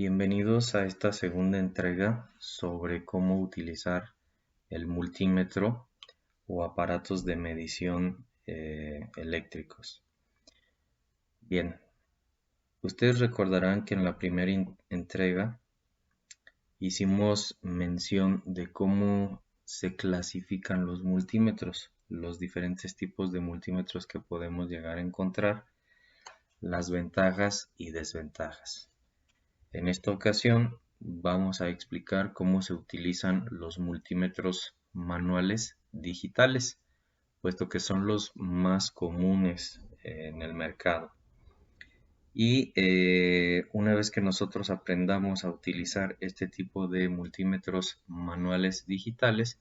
Bienvenidos a esta segunda entrega sobre cómo utilizar el multímetro o aparatos de medición eléctricos. Bien, ustedes recordarán que en la primera entrega hicimos mención de cómo se clasifican los multímetros, los diferentes tipos de multímetros que podemos llegar a encontrar, las ventajas y desventajas. En esta ocasión vamos a explicar cómo se utilizan los multímetros manuales digitales, puesto que son los más comunes en el mercado. Y una vez que nosotros aprendamos a utilizar este tipo de multímetros manuales digitales,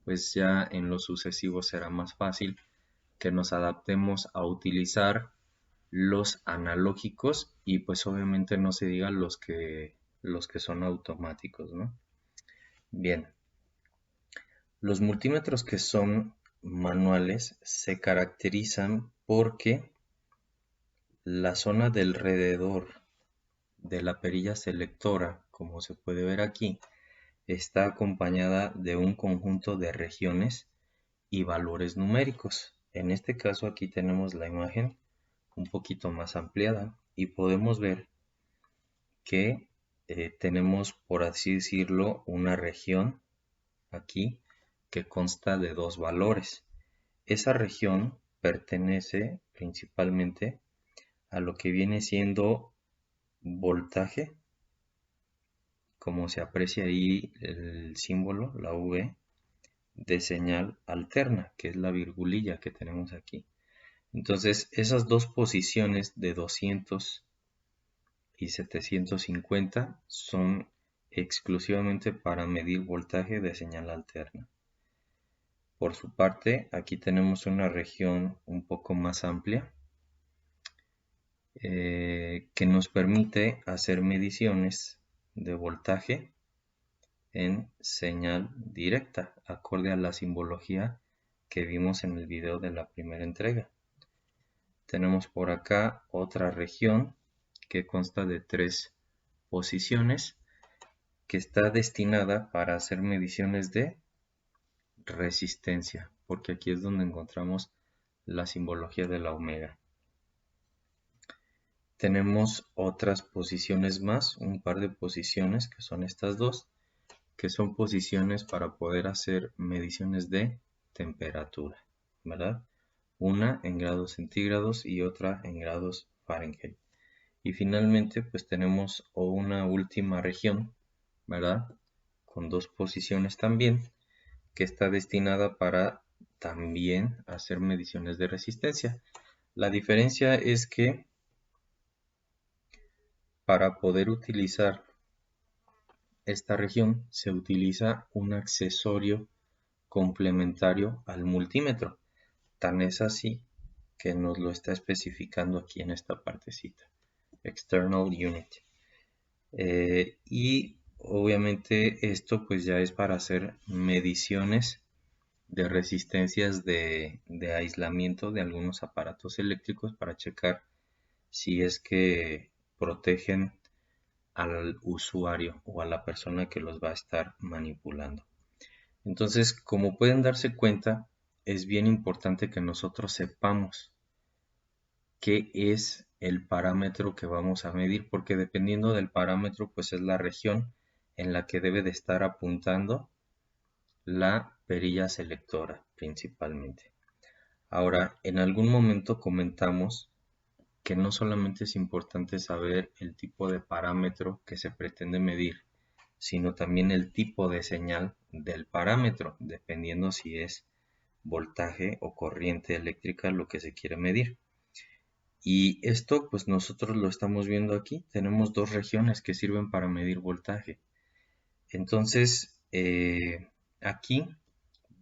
pues ya en lo sucesivo será más fácil que nos adaptemos a utilizar los analógicos y pues obviamente no se diga los que son automáticos, ¿no? Bien, los multímetros que son manuales se caracterizan porque la zona del alrededor de la perilla selectora, como se puede ver aquí, está acompañada de un conjunto de regiones y valores numéricos. En este caso aquí tenemos la imagen un poquito más ampliada y podemos ver que tenemos, por así decirlo, una región aquí que consta de dos valores. Esa región pertenece principalmente a lo que viene siendo voltaje, como se aprecia ahí el símbolo, la V, de señal alterna, que es la virgulilla que tenemos aquí. Entonces, esas dos posiciones de 200 y 750 son exclusivamente para medir voltaje de señal alterna. Por su parte, aquí tenemos una región un poco más amplia que nos permite hacer mediciones de voltaje en señal directa, acorde a la simbología que vimos en el video de la primera entrega. Tenemos por acá otra región que consta de tres posiciones que está destinada para hacer mediciones de resistencia, porque aquí es donde encontramos la simbología de la omega. Tenemos otras posiciones más, un par de posiciones que son estas dos, que son posiciones para poder hacer mediciones de temperatura, ¿verdad? Una en grados centígrados y otra en grados Fahrenheit. Y finalmente, pues tenemos una última región, ¿verdad? Con dos posiciones también, que está destinada para también hacer mediciones de resistencia. La diferencia es que para poder utilizar esta región se utiliza un accesorio complementario al multímetro. Tan es así que nos lo está especificando aquí en esta partecita. External Unit. Y obviamente esto pues ya es para hacer mediciones de resistencias de aislamiento de algunos aparatos eléctricos para checar si es que protegen al usuario o a la persona que los va a estar manipulando. Entonces, como pueden darse cuenta, es bien importante que nosotros sepamos qué es el parámetro que vamos a medir, porque dependiendo del parámetro, pues es la región en la que debe de estar apuntando la perilla selectora principalmente. Ahora, en algún momento comentamos que no solamente es importante saber el tipo de parámetro que se pretende medir, sino también el tipo de señal del parámetro, dependiendo si es voltaje o corriente eléctrica lo que se quiere medir. Y esto pues nosotros lo estamos viendo aquí. Tenemos dos regiones que sirven para medir voltaje. Entonces aquí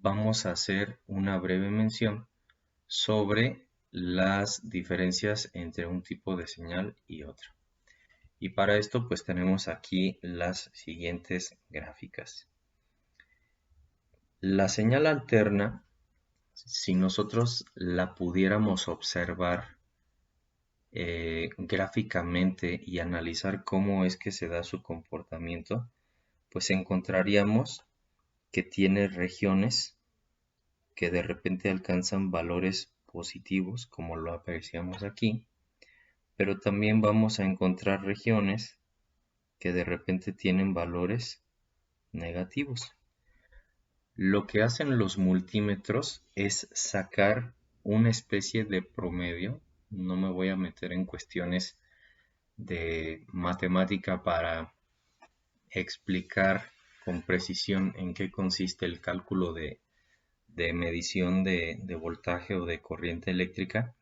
vamos a hacer una breve mención sobre las diferencias entre un tipo de señal y otro. Y para esto pues tenemos aquí las siguientes gráficas. La señal alterna, si nosotros la pudiéramos observar gráficamente y analizar cómo es que se da su comportamiento, pues encontraríamos que tiene regiones que de repente alcanzan valores positivos, como lo apreciamos aquí, pero también vamos a encontrar regiones que de repente tienen valores negativos. Lo que hacen los multímetros es sacar una especie de promedio. No me voy a meter en cuestiones de matemática para explicar con precisión en qué consiste el cálculo de medición de voltaje o de corriente eléctrica,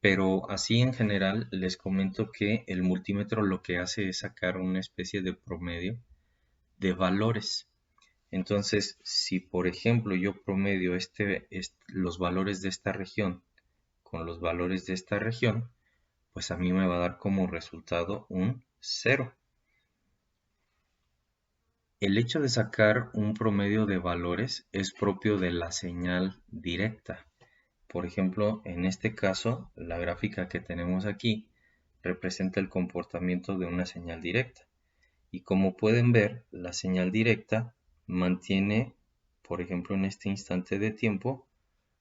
pero así en general les comento que el multímetro lo que hace es sacar una especie de promedio de valores. Entonces, si por ejemplo yo promedio los valores de esta región con los valores de esta región, pues a mí me va a dar como resultado un 0. El hecho de sacar un promedio de valores es propio de la señal directa. Por ejemplo, en este caso, la gráfica que tenemos aquí representa el comportamiento de una señal directa. Y como pueden ver, la señal directa mantiene, por ejemplo, en este instante de tiempo,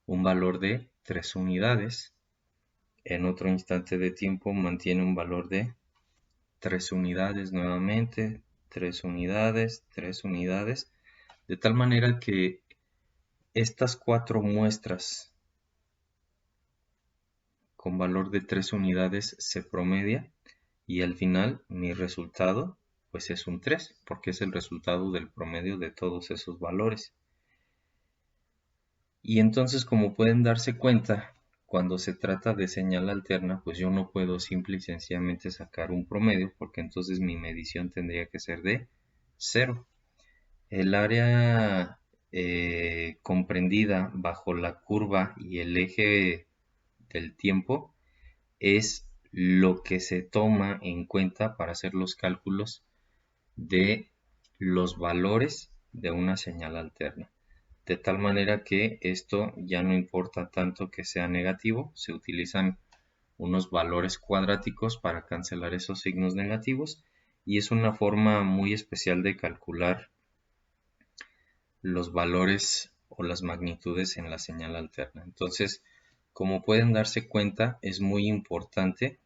un valor de 3 unidades. En otro instante de tiempo mantiene un valor de 3 unidades nuevamente, 3 unidades, 3 unidades, de tal manera que estas 4 muestras con valor de 3 unidades se promedia y al final mi resultado pues es un 3 porque es el resultado del promedio de todos esos valores. Y entonces, como pueden darse cuenta, cuando se trata de señal alterna, pues yo no puedo simple y sencillamente sacar un promedio porque entonces mi medición tendría que ser de 0. El área comprendida bajo la curva y el eje del tiempo es lo que se toma en cuenta para hacer los cálculos de los valores de una señal alterna. De tal manera que esto ya no importa tanto que sea negativo, se utilizan unos valores cuadráticos para cancelar esos signos negativos y es una forma muy especial de calcular los valores o las magnitudes en la señal alterna. Entonces, como pueden darse cuenta, es muy importante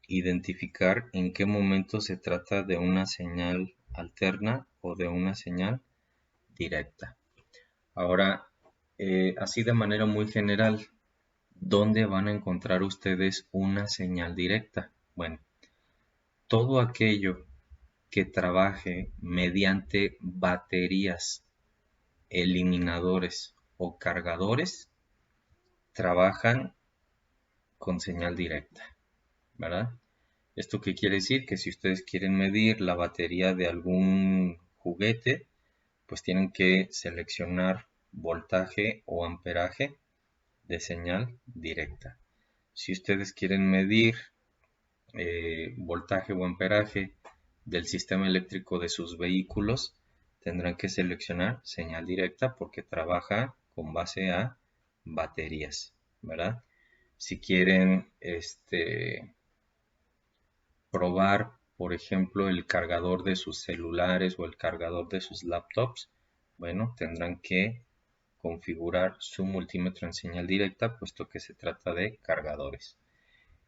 identificar en qué momento se trata de una señal alterna o de una señal directa. Ahora, así de manera muy general, ¿dónde van a encontrar ustedes una señal directa? Bueno, todo aquello que trabaje mediante baterías, eliminadores o cargadores, trabajan con señal directa, ¿verdad? ¿Esto qué quiere decir? Que si ustedes quieren medir la batería de algún juguete, pues tienen que seleccionar voltaje o amperaje de señal directa. Si ustedes quieren medir voltaje o amperaje del sistema eléctrico de sus vehículos, tendrán que seleccionar señal directa porque trabaja con base a baterías, ¿verdad? Si quieren probar, por ejemplo, el cargador de sus celulares o el cargador de sus laptops, bueno, tendrán que configurar su multímetro en señal directa, puesto que se trata de cargadores.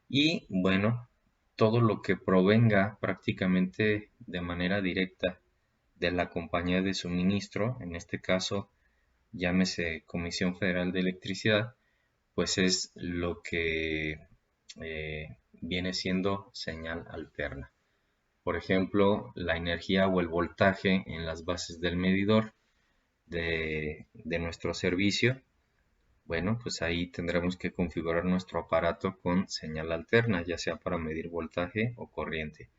Y bueno, todo lo que provenga prácticamente de manera directa de la compañía de suministro, en este caso llámese Comisión Federal de Electricidad, pues es lo que viene siendo señal alterna. Por ejemplo, la energía o el voltaje en las bases del medidor de nuestro servicio. Bueno, pues ahí tendremos que configurar nuestro aparato con señal alterna, ya sea para medir voltaje o corriente.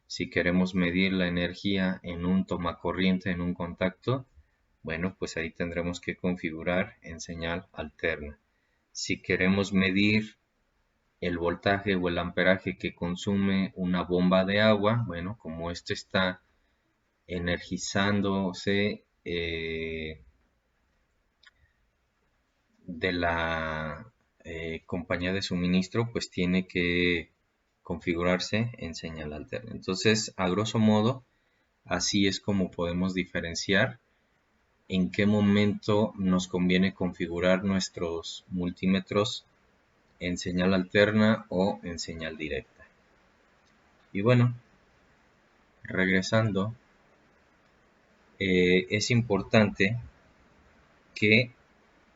Si queremos medir la energía en un tomacorriente en un contacto, bueno, pues ahí tendremos que configurar en señal alterna. Si queremos medir el voltaje o el amperaje que consume una bomba de agua, bueno, como este está energizándose de la compañía de suministro pues tiene que configurarse en señal alterna. Entonces, a grosso modo, así es como podemos diferenciar en qué momento nos conviene configurar nuestros multímetros en señal alterna o en señal directa. Y bueno, regresando, es importante que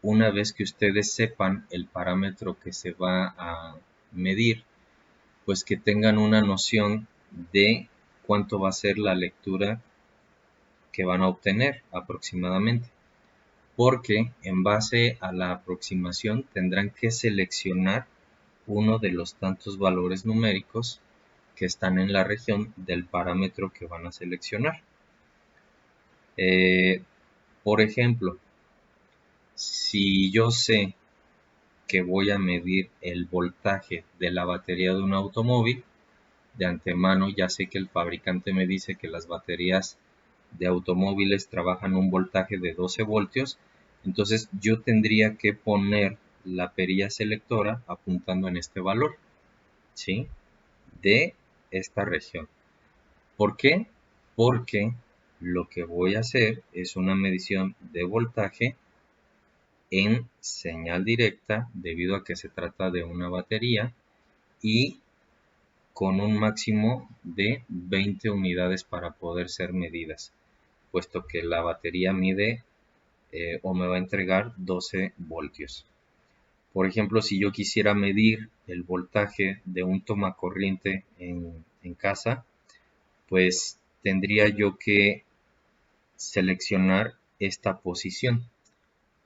una vez que ustedes sepan el parámetro que se va a medir, pues que tengan una noción de cuánto va a ser la lectura que van a obtener aproximadamente, porque en base a la aproximación tendrán que seleccionar uno de los tantos valores numéricos que están en la región del parámetro que van a seleccionar. Por ejemplo, si yo sé que voy a medir el voltaje de la batería de un automóvil, de antemano ya sé que el fabricante me dice que las baterías de automóviles trabajan un voltaje de 12 voltios, entonces yo tendría que poner la perilla selectora apuntando en este valor, ¿sí? De esta región. ¿Por qué? Porque lo que voy a hacer es una medición de voltaje en señal directa debido a que se trata de una batería y con un máximo de 20 unidades para poder ser medidas, puesto que la batería mide o me va a entregar 12 voltios. Por ejemplo, si yo quisiera medir el voltaje de un tomacorriente en casa, pues tendría yo que seleccionar esta posición.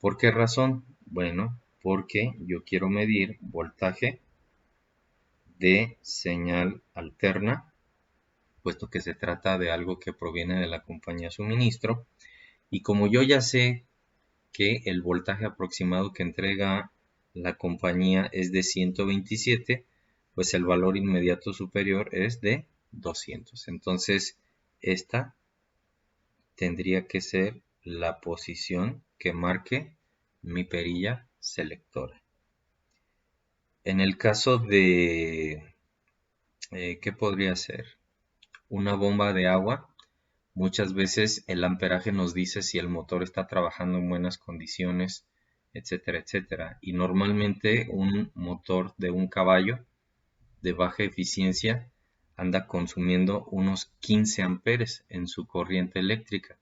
¿Por qué razón? Bueno, porque yo quiero medir voltaje de señal alterna, puesto que se trata de algo que proviene de la compañía suministro. Y como yo ya sé que el voltaje aproximado que entrega la compañía es de 127, pues el valor inmediato superior es de 200. Entonces, esta tendría que ser la posición que marque mi perilla selectora. En el caso de, ¿qué podría ser? Una bomba de agua. Muchas veces el amperaje nos dice si el motor está trabajando en buenas condiciones, etcétera, etcétera. Y normalmente un motor de un caballo de baja eficiencia anda consumiendo unos 15 amperes en su corriente eléctrica.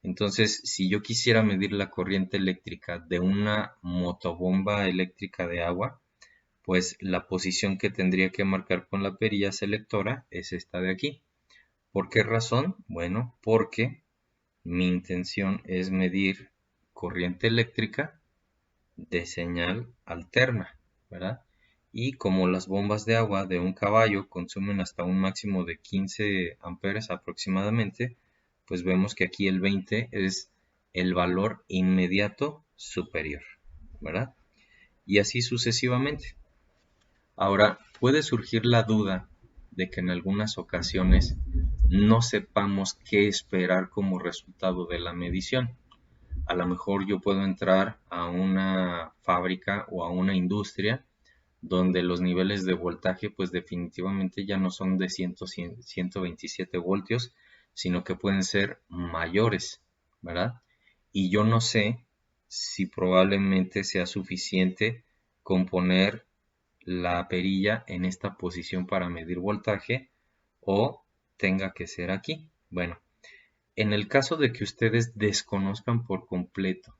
Entonces, si yo quisiera medir la corriente eléctrica de una motobomba eléctrica de agua, pues la posición que tendría que marcar con la perilla selectora es esta de aquí. ¿Por qué razón? Bueno, porque mi intención es medir corriente eléctrica de señal alterna, ¿verdad? Y como las bombas de agua de un caballo consumen hasta un máximo de 15 amperes aproximadamente, pues vemos que aquí el 20 es el valor inmediato superior, ¿verdad? Y así sucesivamente. Ahora, puede surgir la duda de que en algunas ocasiones no sepamos qué esperar como resultado de la medición. A lo mejor yo puedo entrar a una fábrica o a una industria donde los niveles de voltaje pues definitivamente ya no son de 127 voltios, sino que pueden ser mayores, ¿verdad? Y yo no sé si probablemente sea suficiente con poner la perilla en esta posición para medir voltaje o tenga que ser aquí. Bueno, en el caso de que ustedes desconozcan por completo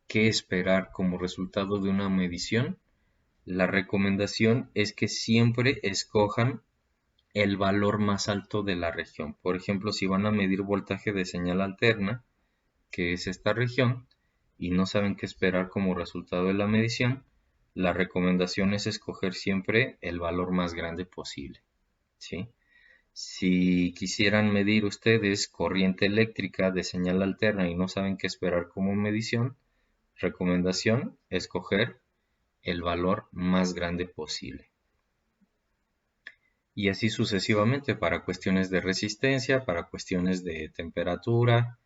qué esperar como resultado de una medición, la recomendación es que siempre escojan el valor más alto de la región. Por ejemplo, si van a medir voltaje de señal alterna, que es esta región, y no saben qué esperar como resultado de la medición, la recomendación es escoger siempre el valor más grande posible, ¿sí? Si quisieran medir ustedes corriente eléctrica de señal alterna y no saben qué esperar como medición, recomendación, escoger el valor más grande posible. Y así sucesivamente para cuestiones de resistencia, para cuestiones de temperatura,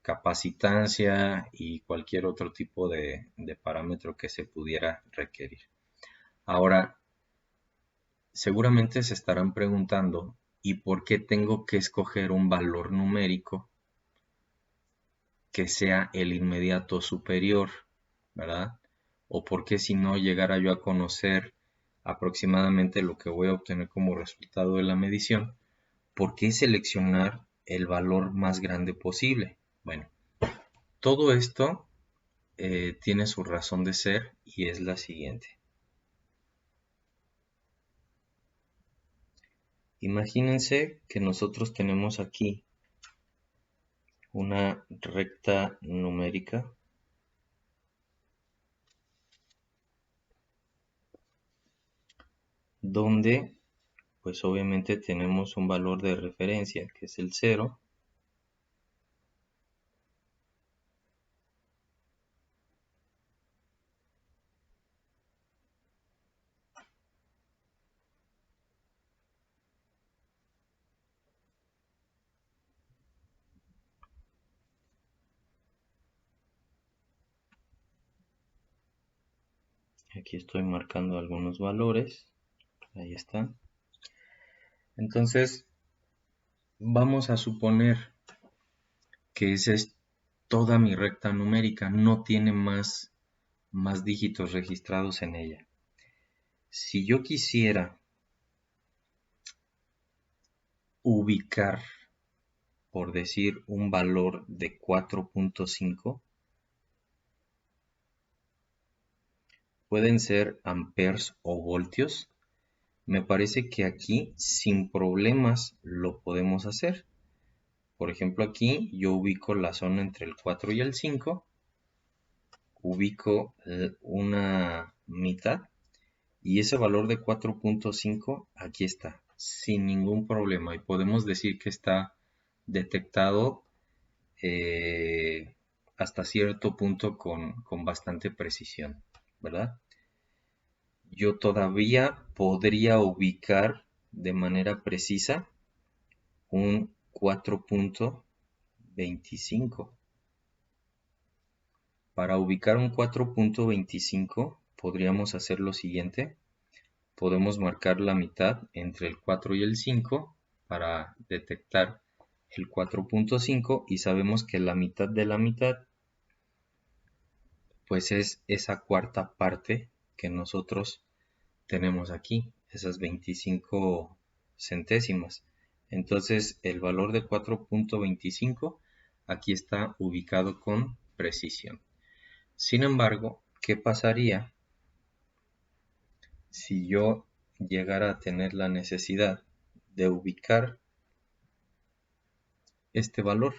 capacitancia y cualquier otro tipo de parámetro que se pudiera requerir. Ahora, seguramente se estarán preguntando, ¿y por qué tengo que escoger un valor numérico que sea el inmediato superior, ¿verdad? O por qué si no llegara yo a conocer aproximadamente lo que voy a obtener como resultado de la medición, ¿por qué seleccionar el valor más grande posible? Bueno, todo esto tiene su razón de ser y es la siguiente. Imagínense que nosotros tenemos aquí una recta numérica donde pues obviamente tenemos un valor de referencia que es el 0. Aquí estoy marcando algunos valores. Ahí están. Entonces, vamos a suponer que esa es toda mi recta numérica. No tiene más dígitos registrados en ella. Si yo quisiera ubicar, por decir, un valor de 4.5, pueden ser amperes o voltios. Me parece que aquí sin problemas lo podemos hacer. Por ejemplo, aquí yo ubico la zona entre el 4 y el 5, ubico una mitad y ese valor de 4.5 aquí está, sin ningún problema. Y podemos decir que está detectado hasta cierto punto con bastante precisión, ¿verdad? Yo todavía podría ubicar de manera precisa un 4.25. Para ubicar un 4.25 podríamos hacer lo siguiente. Podemos marcar la mitad entre el 4 y el 5 para detectar el 4.5 y sabemos que la mitad de la mitad pues es esa cuarta parte que nosotros tenemos aquí, esas 25 centésimas. Entonces el valor de 4.25 aquí está ubicado con precisión. Sin embargo, ¿qué pasaría si yo llegara a tener la necesidad de ubicar este valor?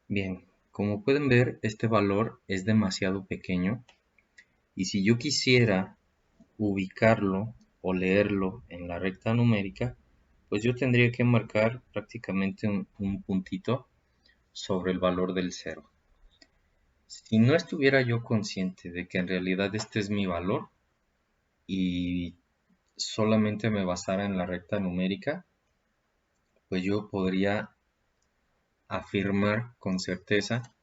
Bien, como pueden ver, este valor es demasiado pequeño y si yo quisiera ubicarlo o leerlo en la recta numérica, pues yo tendría que marcar prácticamente un puntito sobre el valor del 0. Si no estuviera yo consciente de que en realidad este es mi valor y solamente me basara en la recta numérica, pues yo podría afirmar con certeza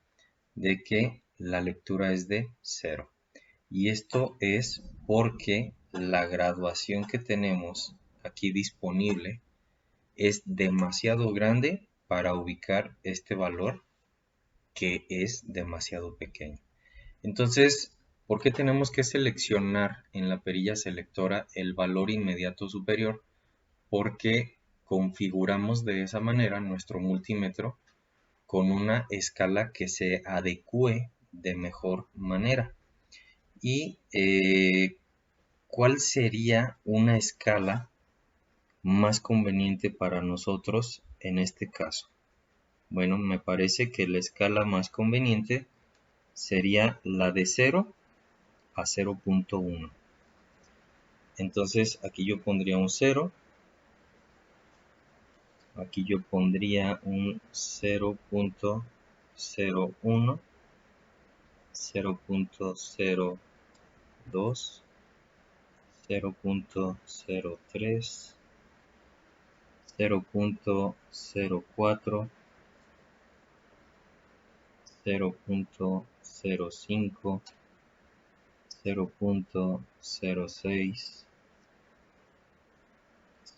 de que la lectura es de 0. Y esto es porque la graduación que tenemos aquí disponible es demasiado grande para ubicar este valor que es demasiado pequeño. Entonces, ¿por qué tenemos que seleccionar en la perilla selectora el valor inmediato superior? Porque configuramos de esa manera nuestro multímetro con una escala que se adecue de mejor manera. ¿Y cuál sería una escala más conveniente para nosotros en este caso? Bueno, me parece que la escala más conveniente sería la de 0 a 0.1. Entonces aquí yo pondría un 0, aquí yo pondría un 0.01, 0.02, 0.03, 0.04, 0.05, 0.06,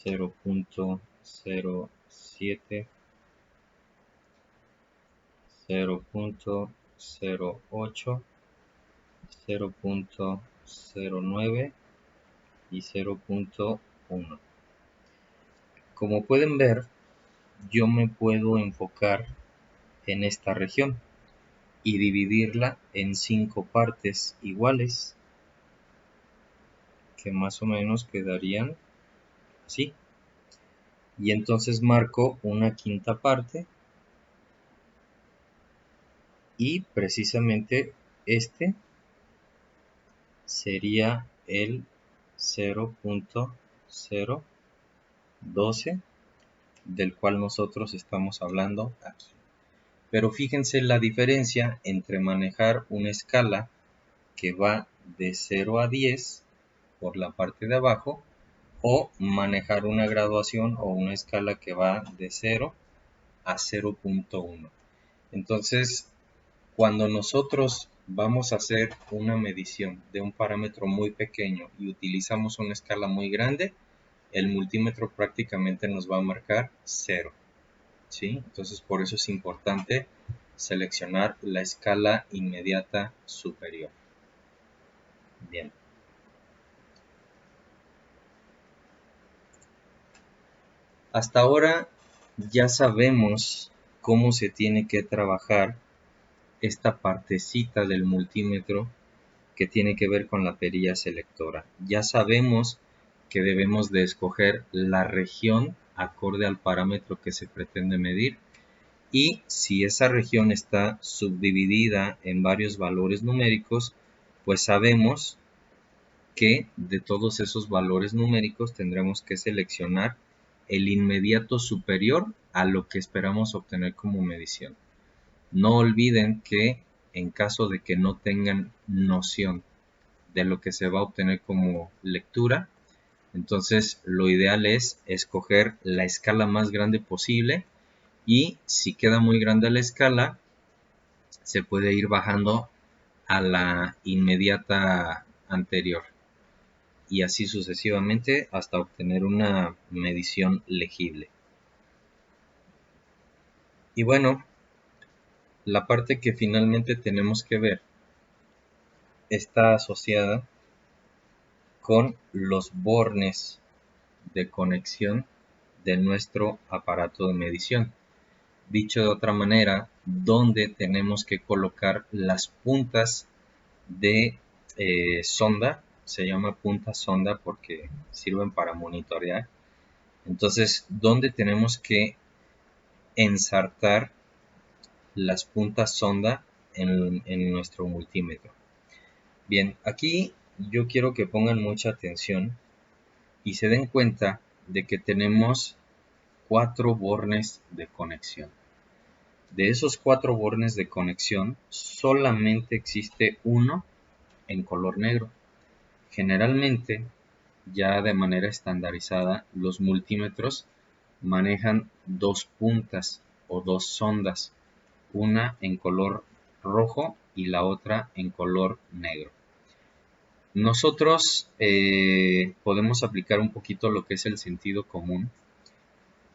0.07, 0.08, 0.09 y 0.1. Como pueden ver, yo me puedo enfocar en esta región y dividirla en 5 partes iguales, que más o menos quedarían así. Y entonces marco una quinta parte y precisamente este sería el 0.012 del cual nosotros estamos hablando aquí. Pero fíjense la diferencia entre manejar una escala que va de 0 a 10 por la parte de abajo o manejar una graduación o una escala que va de 0 a 0.1. Entonces, cuando nosotros vamos a hacer una medición de un parámetro muy pequeño y utilizamos una escala muy grande, el multímetro prácticamente nos va a marcar 0. ¿Sí? Entonces, por eso es importante seleccionar la escala inmediata superior. Bien. Hasta ahora ya sabemos cómo se tiene que trabajar esta partecita del multímetro que tiene que ver con la perilla selectora. Ya sabemos que debemos de escoger la región acorde al parámetro que se pretende medir y si esa región está subdividida en varios valores numéricos, pues sabemos que de todos esos valores numéricos tendremos que seleccionar el inmediato superior a lo que esperamos obtener como medición. No olviden que en caso de que no tengan noción de lo que se va a obtener como lectura, entonces lo ideal es escoger la escala más grande posible y si queda muy grande la escala, se puede ir bajando a la inmediata anterior y así sucesivamente hasta obtener una medición legible. Y bueno, la parte que finalmente tenemos que ver está asociada con los bornes de conexión de nuestro aparato de medición. Dicho de otra manera, donde tenemos que colocar las puntas de sonda, se llama punta sonda porque sirven para monitorear. Entonces, donde tenemos que ensartar las puntas sonda en nuestro multímetro. Bien, aquí yo quiero que pongan mucha atención y se den cuenta de que tenemos 4 bornes de conexión. De esos 4 bornes de conexión, solamente existe uno en color negro. Generalmente, ya de manera estandarizada, los multímetros manejan 2 puntas o 2 sondas, una en color rojo y la otra en color negro. Nosotros podemos aplicar un poquito lo que es el sentido común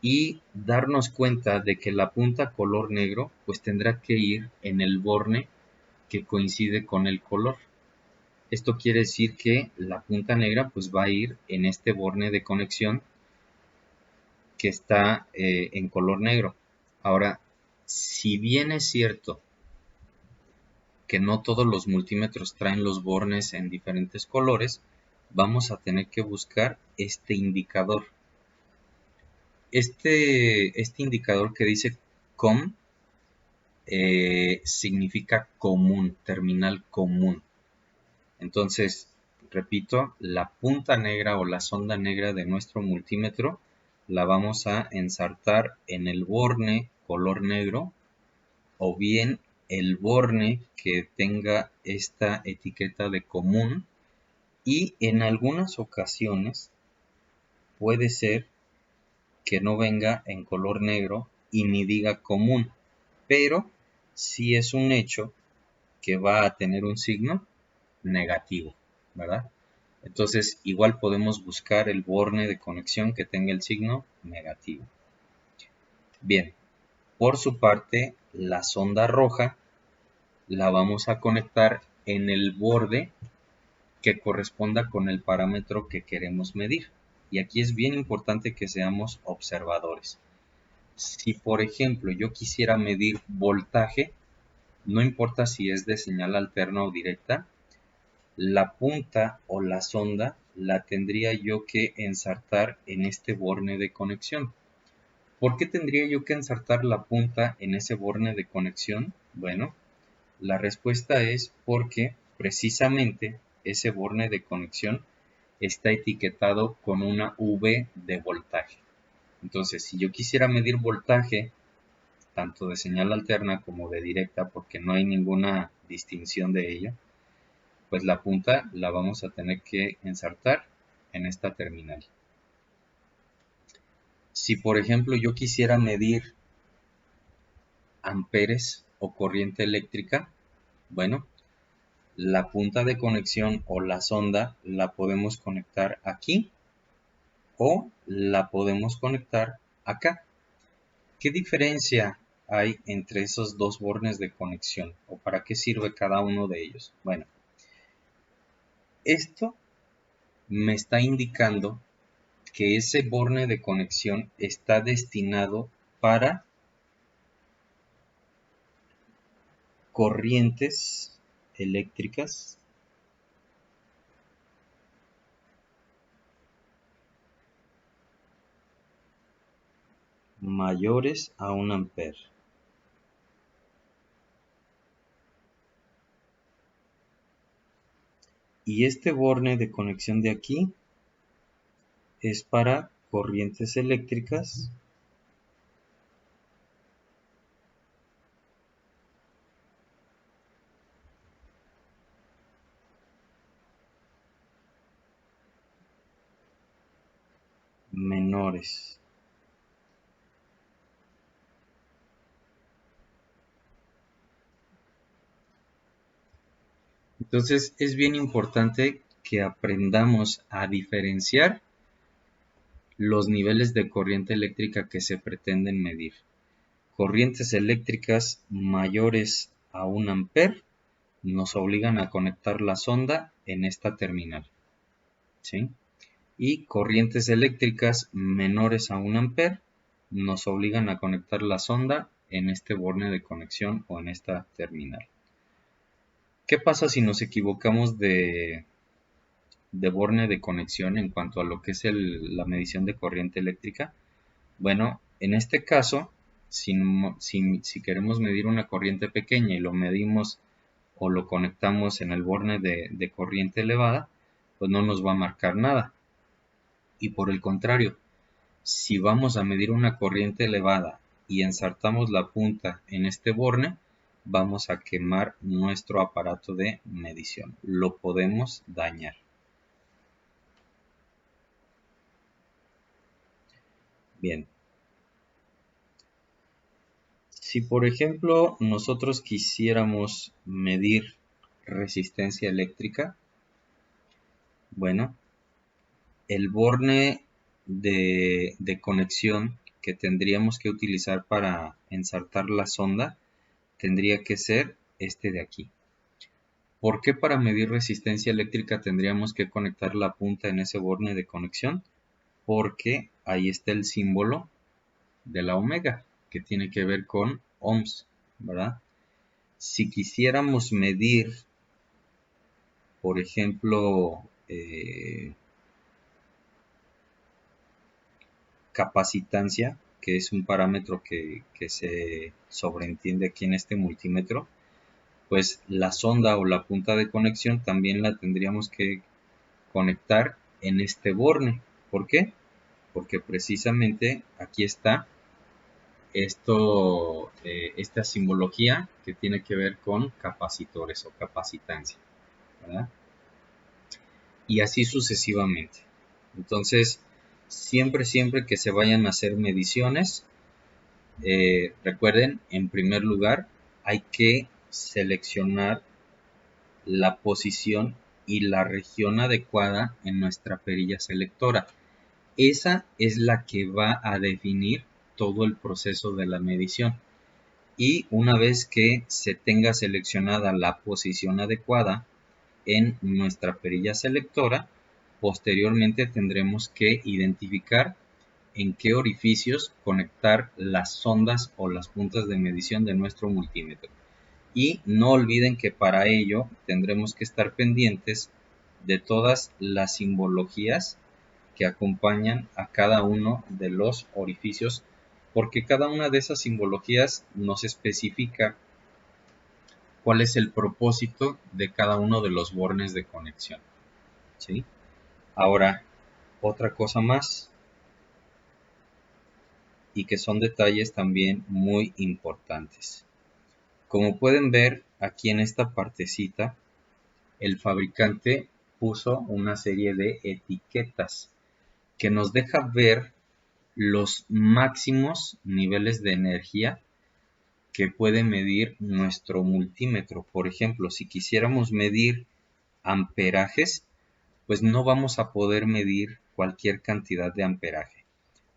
y darnos cuenta de que la punta color negro pues tendrá que ir en el borne que coincide con el color. Esto quiere decir que la punta negra pues va a ir en este borne de conexión que está en color negro. Ahora, si bien es cierto que no todos los multímetros traen los bornes en diferentes colores, vamos a tener que buscar este indicador. Este indicador que dice COM significa común, terminal común. Entonces, repito, la punta negra o la sonda negra de nuestro multímetro la vamos a ensartar en el borne color negro o bien el borne que tenga esta etiqueta de común Y en algunas ocasiones puede ser que no venga en color negro y ni diga común, pero sí es un hecho que va a tener un signo negativo, ¿verdad? Entonces, igual podemos buscar el borne de conexión que tenga el signo negativo. Bien, por su parte, la sonda roja la vamos a conectar en el borde que corresponda con el parámetro que queremos medir. Y aquí es bien importante que seamos observadores. Si, por ejemplo, yo quisiera medir voltaje, no importa si es de señal alterna o directa, la punta o la sonda la tendría yo que ensartar en este borne de conexión. ¿Por qué tendría yo que ensartar la punta en ese borne de conexión? Bueno, la respuesta es porque precisamente ese borne de conexión está etiquetado con una V de voltaje. Entonces, si yo quisiera medir voltaje, tanto de señal alterna como de directa, porque no hay ninguna distinción de ello, pues la punta la vamos a tener que ensartar en esta terminal. Si por ejemplo yo quisiera medir amperes o corriente eléctrica, bueno, la punta de conexión o la sonda la podemos conectar aquí o la podemos conectar acá. ¿Qué diferencia hay entre esos dos bornes de conexión o para qué sirve cada uno de ellos? Bueno, esto me está indicando que ese borne de conexión está destinado para corrientes eléctricas mayores a 1 amper. Y este borne de conexión de aquí es para corrientes eléctricas menores. Entonces es bien importante que aprendamos a diferenciar los niveles de corriente eléctrica que se pretenden medir. Corrientes eléctricas mayores a 1 amper nos obligan a conectar la sonda en esta terminal, ¿sí? Y corrientes eléctricas menores a 1 amper nos obligan a conectar la sonda en este borne de conexión o en esta terminal. ¿Qué pasa si nos equivocamos de borne de conexión en cuanto a lo que es la medición de corriente eléctrica? Bueno, en este caso, si queremos medir una corriente pequeña y lo medimos o lo conectamos en el borne de corriente elevada, pues no nos va a marcar nada. Y por el contrario, si vamos a medir una corriente elevada y ensartamos la punta en este borne, vamos a quemar nuestro aparato de medición. Lo podemos dañar. Bien. Si por ejemplo nosotros quisiéramos medir resistencia eléctrica, bueno, el borne de conexión que tendríamos que utilizar para ensartar la sonda tendría que ser este de aquí. ¿Por qué para medir resistencia eléctrica tendríamos que conectar la punta en ese borne de conexión? Porque ahí está el símbolo de la omega, que tiene que ver con ohms, ¿verdad? Si quisiéramos medir, por ejemplo, capacitancia, que es un parámetro que se sobreentiende aquí en este multímetro, pues la sonda o la punta de conexión también la tendríamos que conectar en este borne. ¿Por qué? Porque precisamente aquí está esta simbología que tiene que ver con capacitores o capacitancia, ¿verdad? y así sucesivamente. Entonces, siempre que se vayan a hacer mediciones, recuerden, en primer lugar, hay que seleccionar la posición y la región adecuada en nuestra perilla selectora. Esa es la que va a definir todo el proceso de la medición. Y una vez que se tenga seleccionada la posición adecuada en nuestra perilla selectora, posteriormente tendremos que identificar en qué orificios conectar las sondas o las puntas de medición de nuestro multímetro. Y no olviden que para ello tendremos que estar pendientes de todas las simbologías que acompañan a cada uno de los orificios, porque cada una de esas simbologías nos especifica cuál es el propósito de cada uno de los bornes de conexión, ¿sí? Ahora, otra cosa más, y que son detalles también muy importantes. Como pueden ver aquí en esta partecita, el fabricante puso una serie de etiquetas que nos deja ver los máximos niveles de energía que puede medir nuestro multímetro. Por ejemplo, si quisiéramos medir amperajes, pues no vamos a poder medir cualquier cantidad de amperaje.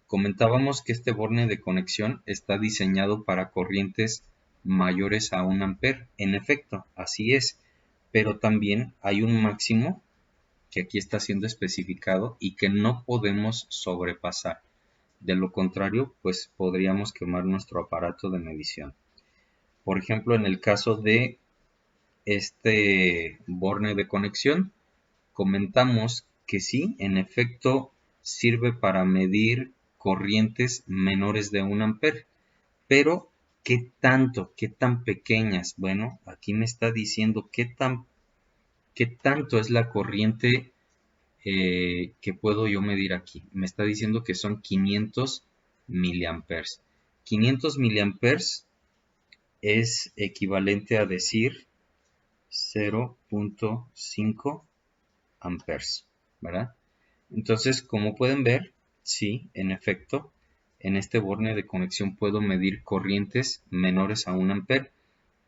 Comentábamos que este borne de conexión está diseñado para corrientes mayores a 1 amper. En efecto, así es, pero también hay un máximo que aquí está siendo especificado y que no podemos sobrepasar. De lo contrario, pues podríamos quemar nuestro aparato de medición. Por ejemplo, en el caso de este borne de conexión, comentamos que sí, en efecto, sirve para medir corrientes menores de 1 amper. Pero, ¿qué tanto? ¿Qué tan pequeñas? Bueno, aquí me está diciendo qué tanto es la corriente que puedo yo medir aquí. Me está diciendo que son 500 miliamperes. 500 miliamperes es equivalente a decir 0.5 amperes, ¿verdad? Entonces, como pueden ver, sí, en efecto, en este borne de conexión puedo medir corrientes menores a 1 amper,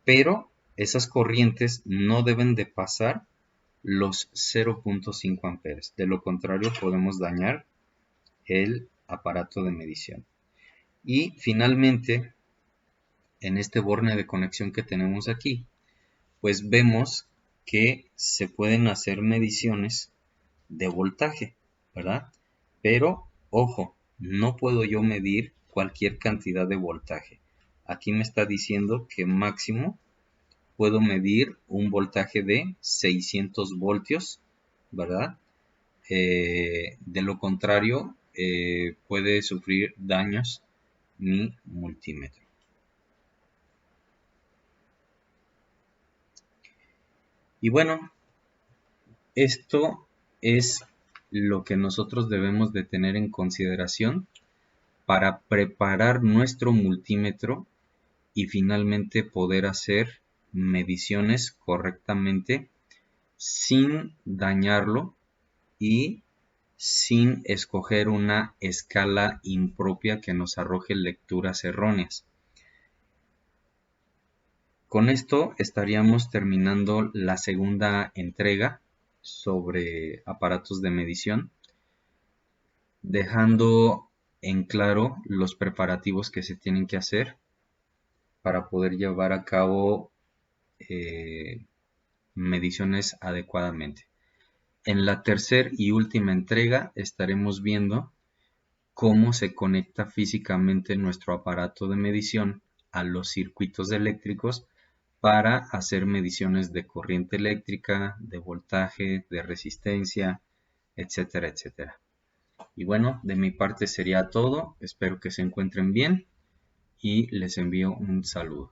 pero esas corrientes no deben de pasar los 0.5 amperes. De lo contrario, podemos dañar el aparato de medición. Y finalmente, en este borne de conexión que tenemos aquí, pues vemos que se pueden hacer mediciones de voltaje, ¿verdad? Pero, ojo, no puedo yo medir cualquier cantidad de voltaje. Aquí me está diciendo que máximo puedo medir un voltaje de 600 voltios, ¿verdad? De lo contrario, puede sufrir daños mi multímetro. Y bueno, esto es lo que nosotros debemos de tener en consideración para preparar nuestro multímetro y finalmente poder hacer mediciones correctamente sin dañarlo y sin escoger una escala impropia que nos arroje lecturas erróneas. Con esto estaríamos terminando la segunda entrega sobre aparatos de medición, dejando en claro los preparativos que se tienen que hacer para poder llevar a cabo mediciones adecuadamente. En la tercera y última entrega estaremos viendo cómo se conecta físicamente nuestro aparato de medición a los circuitos eléctricos para hacer mediciones de corriente eléctrica, de voltaje, de resistencia, etcétera, etcétera. Y bueno, de mi parte sería todo. Espero que se encuentren bien y les envío un saludo.